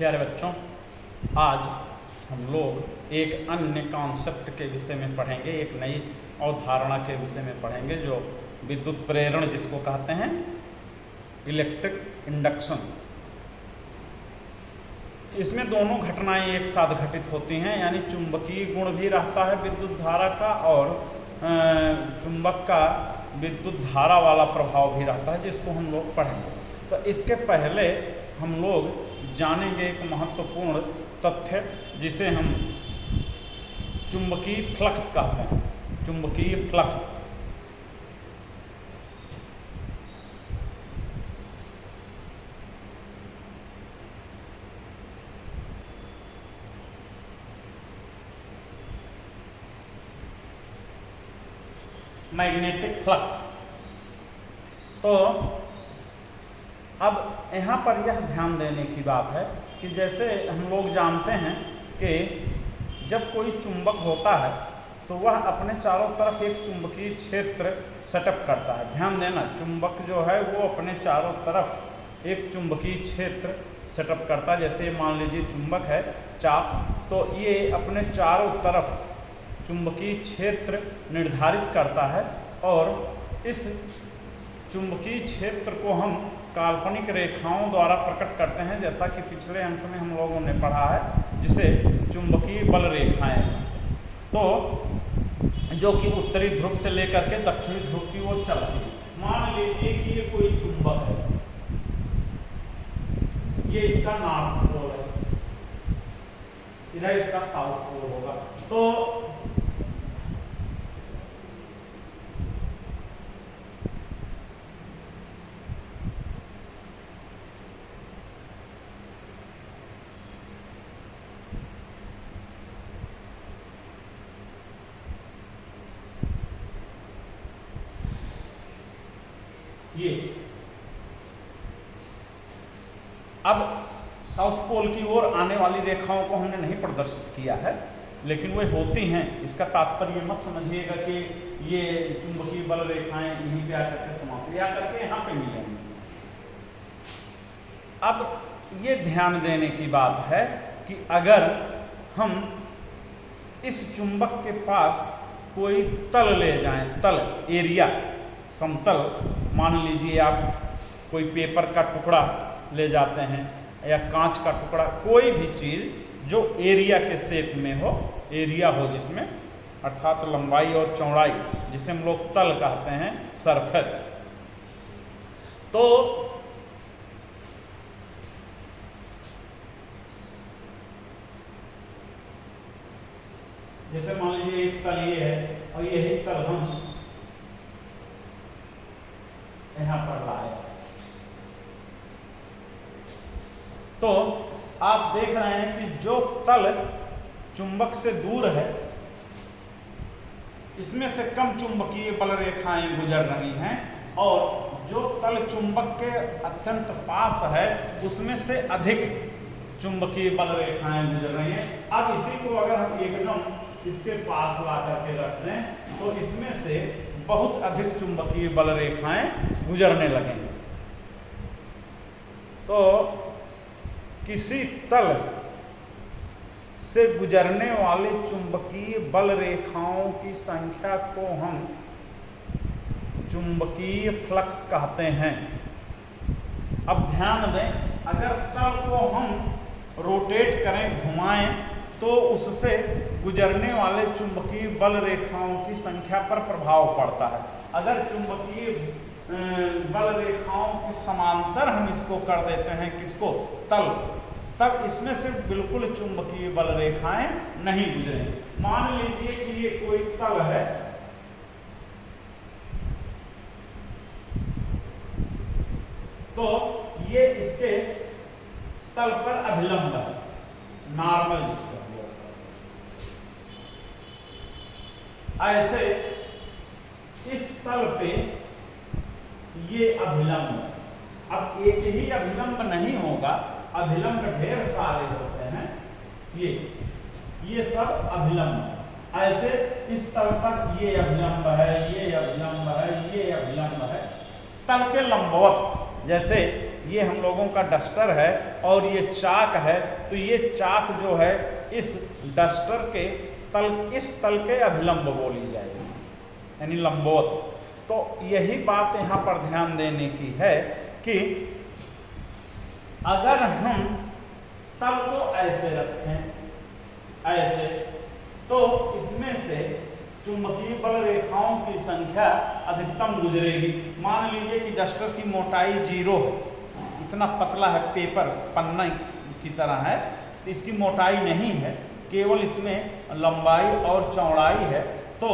प्यारे बच्चों, आज हम लोग एक अन्य कॉन्सेप्ट के विषय में पढ़ेंगे, एक नई अवधारणा के विषय में पढ़ेंगे जो विद्युत प्रेरण जिसको कहते हैं, इलेक्ट्रिक इंडक्शन। इसमें दोनों घटनाएं एक साथ घटित होती हैं, यानी चुंबकीय गुण भी रहता है विद्युत धारा का और चुंबक का विद्युत धारा वाला प्रभाव भी रहता है, जिसको हम लोग पढ़ेंगे। तो इसके पहले हम लोग जानेंगे एक महत्वपूर्ण तथ्य जिसे हम चुंबकीय फ्लक्स कहते हैं। चुंबकीय फ्लक्स मैग्नेटिक फ्लक्स। तो अब यहाँ पर यह ध्यान देने की बात है कि जैसे हम लोग जानते हैं कि जब कोई चुंबक होता है तो वह अपने चारों तरफ एक चुंबकीय क्षेत्र सेटअप करता है। ध्यान देना, चुंबक जो है वो अपने चारों तरफ एक चुंबकीय क्षेत्र सेटअप करता है। जैसे मान लीजिए चुंबक है चाप, तो ये अपने चारों तरफ चुंबकीय क्षेत्र निर्धारित करता है और इस चुंबकीय क्षेत्र को हम काल्पनिक रेखाओं द्वारा प्रकट करते हैं, जैसा कि पिछले अंक में हम लोगों ने पढ़ा है, जिसे चुंबकीय बल रेखाएं। तो जो कि उत्तरी ध्रुव से लेकर के दक्षिणी ध्रुव की ओर चलती है। मान लीजिए कि ये कोई चुंबक है, ये इसका नॉर्थ पोल है, इधर इसका साउथ पोल होगा। तो ये अब साउथ पोल की ओर आने वाली रेखाओं को हमने नहीं प्रदर्शित किया है, लेकिन वे होती हैं। इसका तात्पर्य मत समझिएगा कि ये चुंबकीय बल रेखाएं यहीं पे आकर के समाप्त या करके यहाँ पे मिलेंगी। अब ये ध्यान देने की बात है कि अगर हम इस चुंबक के पास कोई तल ले जाएं, तल एरिया, समतल, मान लीजिए आप कोई पेपर का टुकड़ा ले जाते हैं या कांच का टुकड़ा, कोई भी चीज़ जो एरिया के शेप में हो, एरिया हो जिसमें, अर्थात लंबाई और चौड़ाई, जिसे हम लोग तल कहते हैं, सरफेस। तो जैसे मान लीजिए एक तल ये है और यही तल हम यहाँ पर लाए, तो आप देख रहे हैं कि जो तल चुंबक से दूर है, इसमें से कम चुंबकीय बल रेखाएं गुजर रही हैं और जो तल चुंबक के अत्यंत पास है उसमें से अधिक चुंबकीय बल रेखाएं गुजर रही हैं। अब इसी को अगर हम एकदम इसके पास ला करके रख दें तो इसमें से बहुत अधिक चुंबकीय बल रेखाएं गुजरने लगेंगी। तो किसी तल से गुजरने वाली चुंबकीय बल रेखाओं की संख्या को हम चुंबकीय फ्लक्स कहते हैं। अब ध्यान दें, अगर तल को हम रोटेट करें, घुमाएं, तो उससे गुजरने वाले चुंबकीय बल रेखाओं की संख्या पर प्रभाव पड़ता है। अगर चुंबकीय बल रेखाओं के समांतर हम इसको कर देते हैं, किसको, तल, तब इसमें से बिल्कुल चुंबकीय बल रेखाएं नहीं गुजरेंगी। मान लीजिए कि ये कोई तल है, तो ये इसके तल पर अभिलंब है, नॉर्मल जिसको ऐसे इस तल पे ये अभिलंब। अब एक ही अभिलंब नहीं होगा, अभिलंब ढेर सारे होते हैं, ये सब अभिलंब। ऐसे इस तल पर ये अभिलंब है, ये अभिलंब है, ये अभिलंब है, तल के लंबवत। जैसे ये हम लोगों का डस्टर है और ये चाक है, तो ये चाक जो है इस डस्टर के इस तल के अभिलंब बोली जाएगी, यानी लंबवत। तो यही बात यहाँ पर ध्यान देने की है कि अगर हम तल को ऐसे रखें, ऐसे, तो इसमें से चुंबकीय बल रेखाओं की संख्या अधिकतम गुजरेगी। मान लीजिए कि डस्टर की मोटाई 0 है, इतना पतला है, पेपर पन्ना की तरह है, तो इसकी मोटाई नहीं है, केवल इसमें लंबाई और चौड़ाई है। तो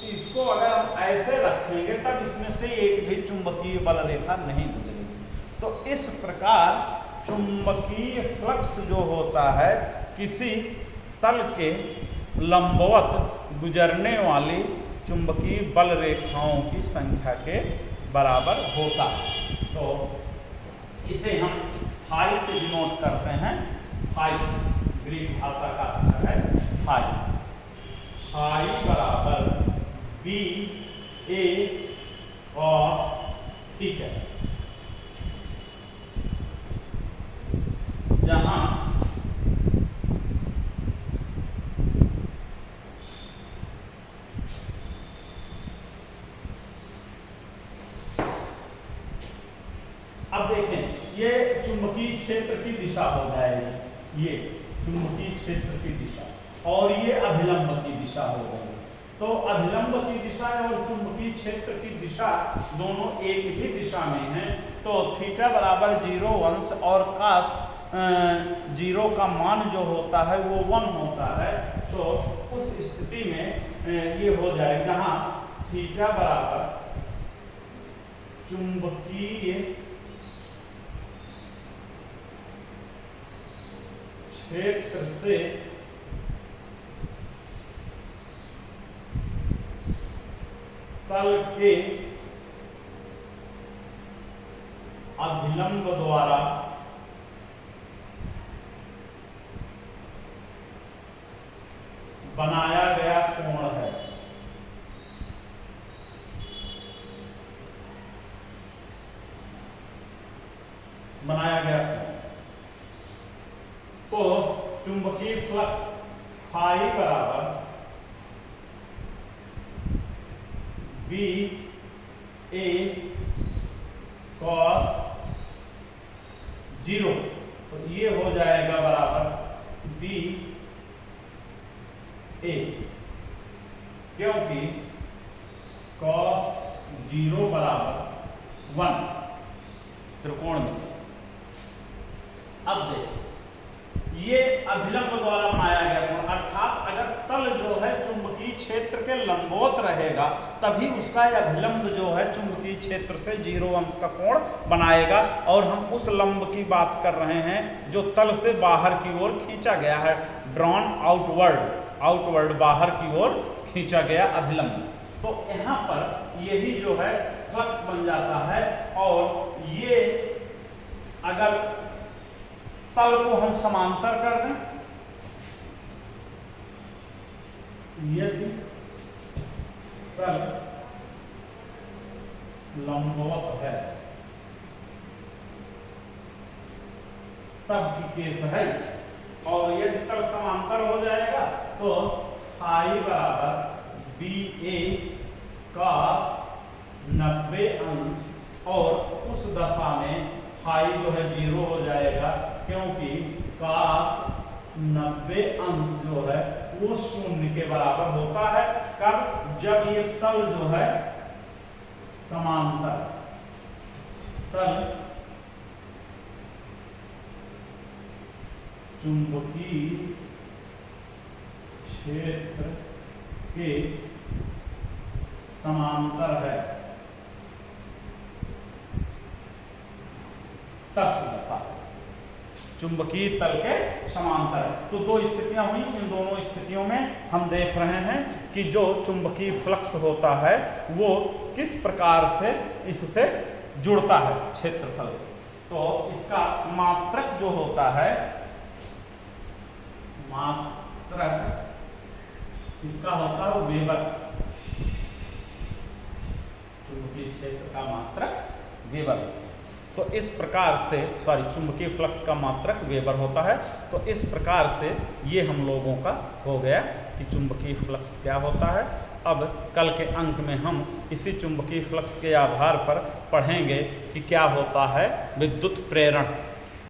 इसको अगर हम ऐसे रखेंगे तब इसमें से एक भी चुंबकीय बल रेखा नहीं गुजरेगी। तो इस प्रकार चुंबकीय फ्लक्स जो होता है किसी तल के लंबवत गुजरने वाली चुंबकीय बल रेखाओं की संख्या के बराबर होता है। तो इसे हम फाई से डिनोट करते हैं। फाई ग्रीक भाषा का अक्षर है फाई। फाई बराबर बी ए कॉस थीटा, जहां अब देखें ये चुंबकीय क्षेत्र की दिशा हो जाएगी, ये चुंबकीय क्षेत्र की दिशा, और ये अभिलंब की दिशा हो गई। तो अभिलंब की दिशा और चुंबकीय क्षेत्र की दिशा दोनों एक ही दिशा में हैं। तो थीटा बराबर 0 अंश और कास 0 का मान जो होता है वो 1 होता है। तो उस स्थिति में ये हो जाएगा, जहाँ थीटा बराबर चुंबकीय क्षेत्र से तल के अभिलंब द्वारा बनाया गया कोण है। बनाया गया कोण, तो चुंबकीय फ्लक्स फाई बराबर बी ए कॉस 0, तो ये हो जाएगा बराबर बी ए, क्योंकि कॉस 0 बराबर 1 त्रिकोण में। अब देखो ये अभिलंब द्वारा बनाया गया कोण, अर्थात अगर तल जो है चुंबकीय क्षेत्र के लंबवत रहेगा तभी उसका अभिलंब जो है चुंबकीय क्षेत्र से 0 अंश का कोण बनाएगा। और हम उस लंब की बात कर रहे हैं जो तल से बाहर की ओर खींचा गया है, ड्रॉन आउटवर्ड बाहर की ओर खींचा गया अभिलंब। तो यहाँ पर यही जो है फ्लक्स बन जाता है। और ये अगर तल को हम समांतर कर दें, यदि तल लंबवत है तब की केस है, और यदि तल समांतर हो जाएगा तो फाई बराबर बी ए कॉस 90 अंश, और उस दशा में फाई जो है 0 हो जाएगा, क्योंकि कास 90 अंश जो है वो 0 के बराबर होता है। कब? जब ये तल जो है समांतर, तल चुंबकीय क्षेत्र के समांतर है, तब की दशा चुंबकीय तल के समांतर। तो दो स्थितियां हुई, इन दोनों स्थितियों में हम देख रहे हैं कि जो चुंबकीय फ्लक्स होता है वो किस प्रकार से इससे जुड़ता है क्षेत्रफल से। तो इसका मात्रक जो होता है, मात्रक इसका होता है वेबर, चुंबकीय क्षेत्र का मात्रक वेबर। तो इस प्रकार से चुंबकीय फ्लक्स का मात्रक वेबर होता है। तो इस प्रकार से ये हम लोगों का हो गया कि चुंबकीय फ्लक्स क्या होता है। अब कल के अंक में हम इसी चुंबकीय फ्लक्स के आधार पर पढ़ेंगे कि क्या होता है विद्युत प्रेरण।